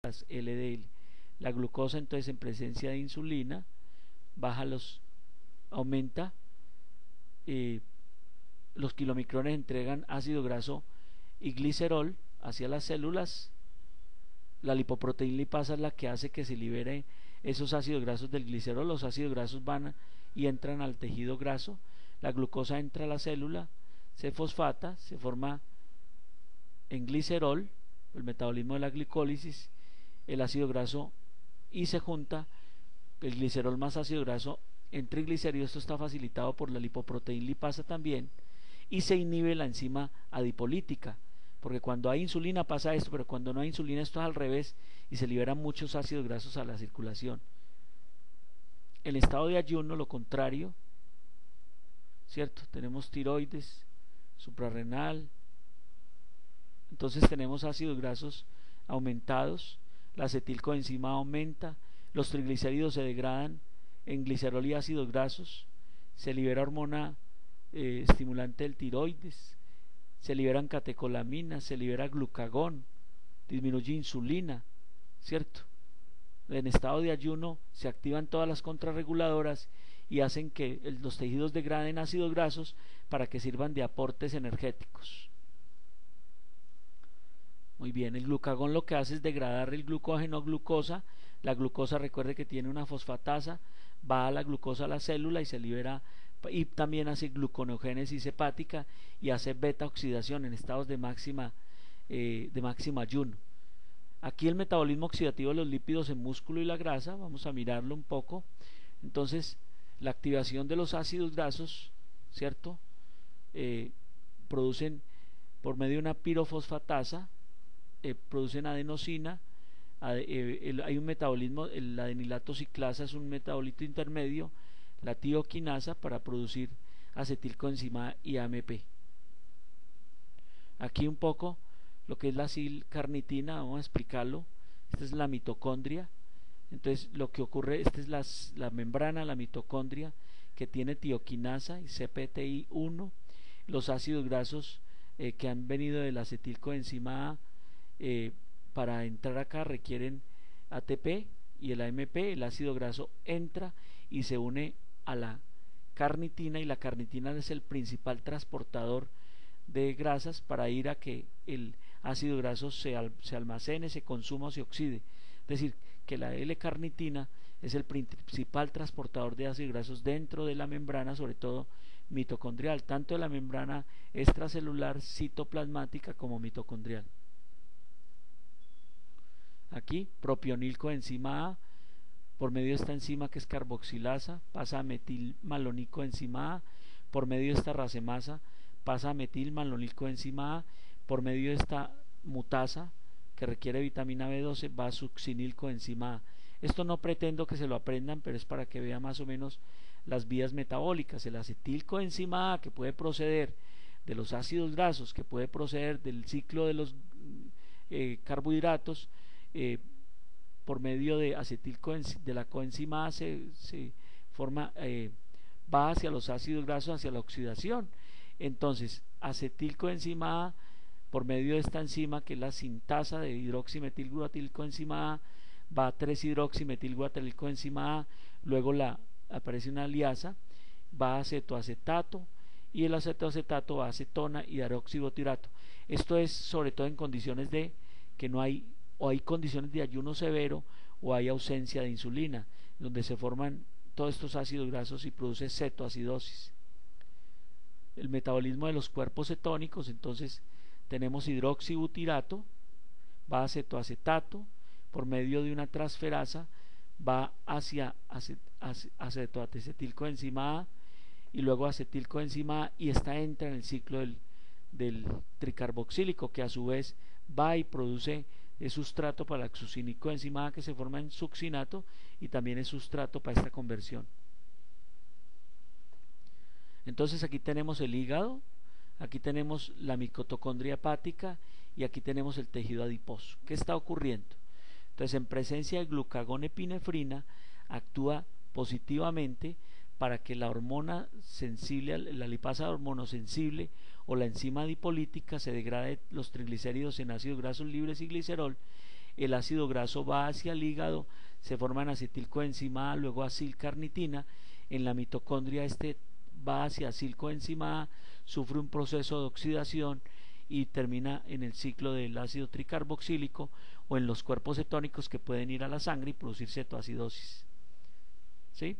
las LDL. La glucosa entonces en presencia de insulina aumenta, los kilomicrones entregan ácido graso y glicerol hacia las células. La lipoproteína lipasa es la que hace que se libere esos ácidos grasos del glicerol. Los ácidos grasos van y entran al tejido graso, la glucosa entra a la célula, se fosfata, se forma en glicerol, el metabolismo de la glicólisis, el ácido graso, y se junta el glicerol más ácido graso en triglicéridos. Esto está facilitado por la lipoproteína lipasa también, y se inhibe la enzima adipolítica, porque cuando hay insulina pasa esto, pero cuando no hay insulina esto es al revés y se liberan muchos ácidos grasos a la circulación. En estado de ayuno, lo contrario, ¿cierto? Tenemos tiroides, suprarrenal, entonces tenemos ácidos grasos aumentados, la acetilcoenzima aumenta, los triglicéridos se degradan en glicerol y ácidos grasos, se libera hormona estimulante del tiroides, se liberan catecolaminas, se libera glucagón, disminuye insulina, ¿cierto? En estado de ayuno se activan todas las contrarreguladoras y hacen que los tejidos degraden ácidos grasos para que sirvan de aportes energéticos. Muy bien, el glucagón lo que hace es degradar el glucógeno a glucosa. La glucosa, recuerde que tiene una fosfatasa, va a la glucosa a la célula y se libera, y también hace gluconeogénesis hepática y hace beta oxidación en estados de máximo ayuno. Aquí el metabolismo oxidativo de los lípidos en músculo y la grasa, vamos a mirarlo un poco. Entonces, la activación de los ácidos grasos, ¿cierto? Producen por medio de una pirofosfatasa, producen adenosina. Hay un metabolismo, el adenilato ciclasa es un metabolito intermedio, la tioquinasa, para producir acetilcoenzima y AMP. Aquí un poco lo que es la acilcarnitina, vamos a explicarlo. Esta es la mitocondria. Entonces lo que ocurre, esta es la membrana, la mitocondria, que tiene tioquinasa y CPTI1. Los ácidos grasos que han venido de la acetilcoenzima A, para entrar acá requieren ATP y el AMP. El ácido graso entra y se une a la carnitina, y la carnitina es el principal transportador de grasas para ir a que el ácido graso se almacene, se consuma o se oxide. Es decir, que la L-carnitina es el principal transportador de ácidos grasos dentro de la membrana, sobre todo mitocondrial, tanto de la membrana extracelular citoplasmática como mitocondrial. Aquí propionilcoenzima A, por medio de esta enzima que es carboxilasa, pasa a metilmalonicoenzima A, por medio de esta racemasa pasa a metilmalonicoenzima A, por medio de esta mutasa que requiere vitamina B12 va a succinilcoenzima A. Esto no pretendo que se lo aprendan, pero es para que vean más o menos las vías metabólicas. El acetilcoenzima A, que puede proceder de los ácidos grasos, que puede proceder del ciclo de los carbohidratos, por medio de de la coenzima A se forma, va hacia los ácidos grasos, hacia la oxidación. Entonces acetilcoenzima A, por medio de esta enzima que es la sintasa de hidroximetilguatilcoenzima A, va a 3-hidroximetilguatilcoenzima A, luego aparece una liasa, va a acetoacetato, y el acetoacetato va a acetona y deoxibutirato. Esto es sobre todo en condiciones de que no hay, o hay condiciones de ayuno severo, o hay ausencia de insulina, donde se forman todos estos ácidos grasos y produce cetoacidosis. El metabolismo de los cuerpos cetónicos, entonces tenemos hidroxibutirato, va a acetoacetato, por medio de una transferasa va hacia acetoacetilcoenzima A y luego acetilcoenzima A, y esta entra en el ciclo del tricarboxílico, que a su vez va y produce sustrato para la succinicoenzima A, que se forma en succinato, y también es sustrato para esta conversión. Entonces aquí tenemos el hígado, aquí tenemos la mitocondria hepática y aquí tenemos el tejido adiposo. ¿Qué está ocurriendo? Entonces, en presencia de glucagón epinefrina, actúa positivamente para que la hormona sensible, la lipasa hormonosensible o la enzima adipolítica, se degrade los triglicéridos en ácidos grasos libres y glicerol el ácido graso va hacia el hígado, se forman acetilcoenzima A, luego acilcarnitina. En la mitocondria va hacia acilcoenzima A, sufre un proceso de oxidación y termina en el ciclo del ácido tricarboxílico o en los cuerpos cetónicos que pueden ir a la sangre y producir cetoacidosis. ¿Sí?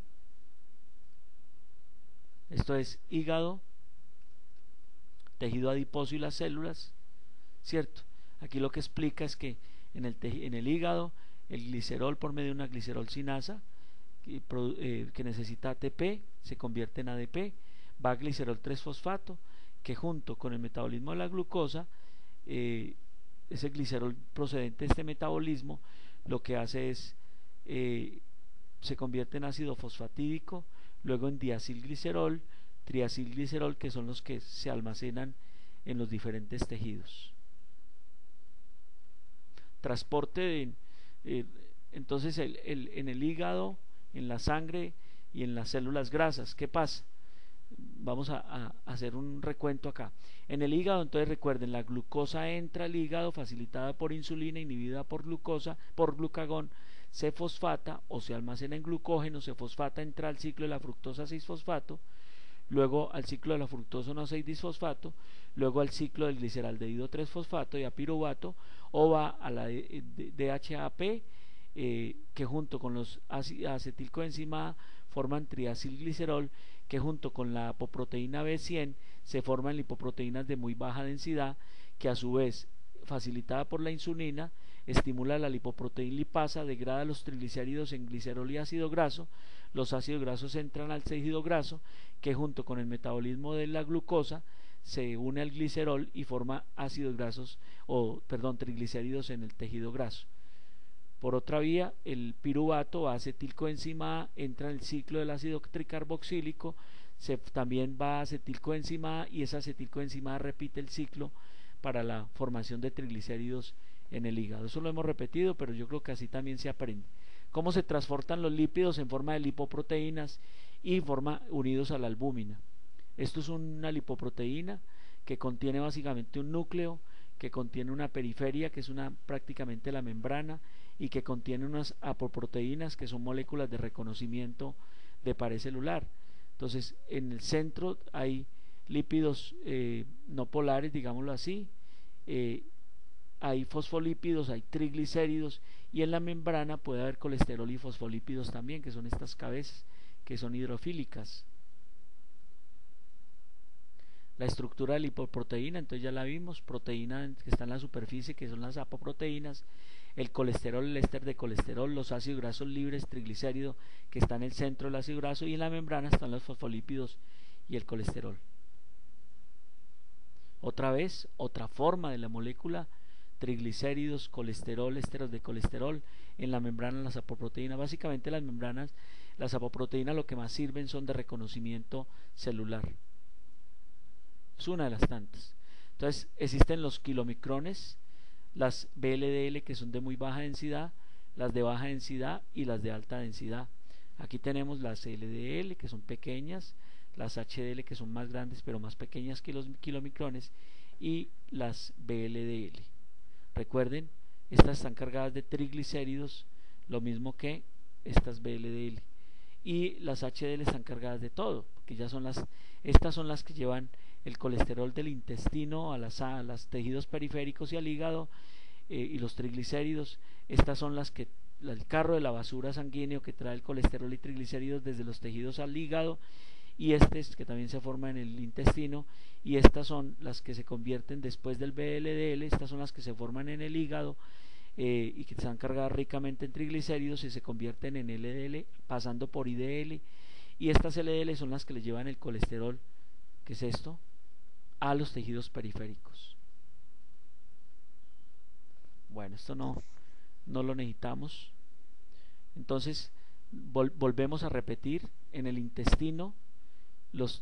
Esto es hígado, tejido adiposo y las células, ¿cierto? Aquí lo que explica es que en el hígado el glicerol, por medio de una glicerolcinasa que necesita ATP, se convierte en ADP, va a glicerol 3-fosfato, que junto con el metabolismo de la glucosa, ese glicerol procedente de este metabolismo, lo que hace es se convierte en ácido fosfatídico, luego en diacilglicerol, triacilglicerol, que son los que se almacenan en los diferentes tejidos. Transporte entonces en el hígado, en la sangre y en las células grasas. ¿Qué pasa? Vamos a hacer un recuento acá. En el hígado, entonces recuerden, la glucosa entra al hígado facilitada por insulina, inhibida por glucagón, se fosfata o se almacena en glucógeno, se fosfata, entra al ciclo de la fructosa 6-fosfato, luego al ciclo de la fructosa 1,6-disfosfato, luego al ciclo del gliceraldehído 3-fosfato y a piruvato, o va a la DHAP, que junto con los acetilcoenzima A forman triacilglicerol, que junto con la apoproteína B100 se forman lipoproteínas de muy baja densidad, que a su vez, facilitada por la insulina, estimula la lipoproteína lipasa, degrada los triglicéridos en glicerol y ácido graso. Los ácidos grasos entran al tejido graso, que junto con el metabolismo de la glucosa se une al glicerol y forma ácidos grasos, triglicéridos en el tejido graso. Por otra vía, el piruvato, acetilcoenzima A, entra en el ciclo del ácido tricarboxílico, también va a acetilcoenzima A, y esa acetilcoenzima A repite el ciclo para la formación de triglicéridos en el hígado. Eso lo hemos repetido, pero yo creo que así también se aprende. Cómo se transportan los lípidos en forma de lipoproteínas y unidos a la albúmina. Esto es una lipoproteína que contiene básicamente un núcleo, que contiene una periferia, que es prácticamente la membrana, y que contiene unas apoproteínas, que son moléculas de reconocimiento de pared celular. Entonces, en el centro hay lípidos no polares, digámoslo así, hay fosfolípidos, hay triglicéridos, y en la membrana puede haber colesterol y fosfolípidos también, que son estas cabezas, que son hidrofílicas. La estructura de lipoproteína, entonces ya la vimos, proteína que está en la superficie, que son las apoproteínas, el colesterol, el éster de colesterol, los ácidos grasos libres, triglicéridos, que está en el centro del ácido graso, y en la membrana están los fosfolípidos y el colesterol. Otra vez, otra forma de la molécula, triglicéridos, colesterol, ésteros de colesterol, en la membrana las apoproteínas. Básicamente las membranas, las apoproteínas lo que más sirven son de reconocimiento celular. Es una de las tantas. Entonces existen los kilomicrones, las VLDL, que son de muy baja densidad, las de baja densidad y las de alta densidad. Aquí tenemos las LDL, que son pequeñas, las HDL, que son más grandes pero más pequeñas que los kilomicrones, y las VLDL. Recuerden, estas están cargadas de triglicéridos, lo mismo que estas VLDL, y las HDL están cargadas de todo, porque estas son las que llevan el colesterol del intestino a los tejidos periféricos y al hígado, y los triglicéridos. Estas son el carro de la basura sanguíneo que trae el colesterol y triglicéridos desde los tejidos al hígado, y que también se forma en el intestino, y estas son las que se convierten después del VLDL, estas son las que se forman en el hígado, y que están cargadas ricamente en triglicéridos y se convierten en LDL pasando por IDL, y estas LDL son las que le llevan el colesterol, ¿qué es esto?, a los tejidos periféricos. Bueno, esto no lo necesitamos. Entonces volvemos a repetir: en el intestino los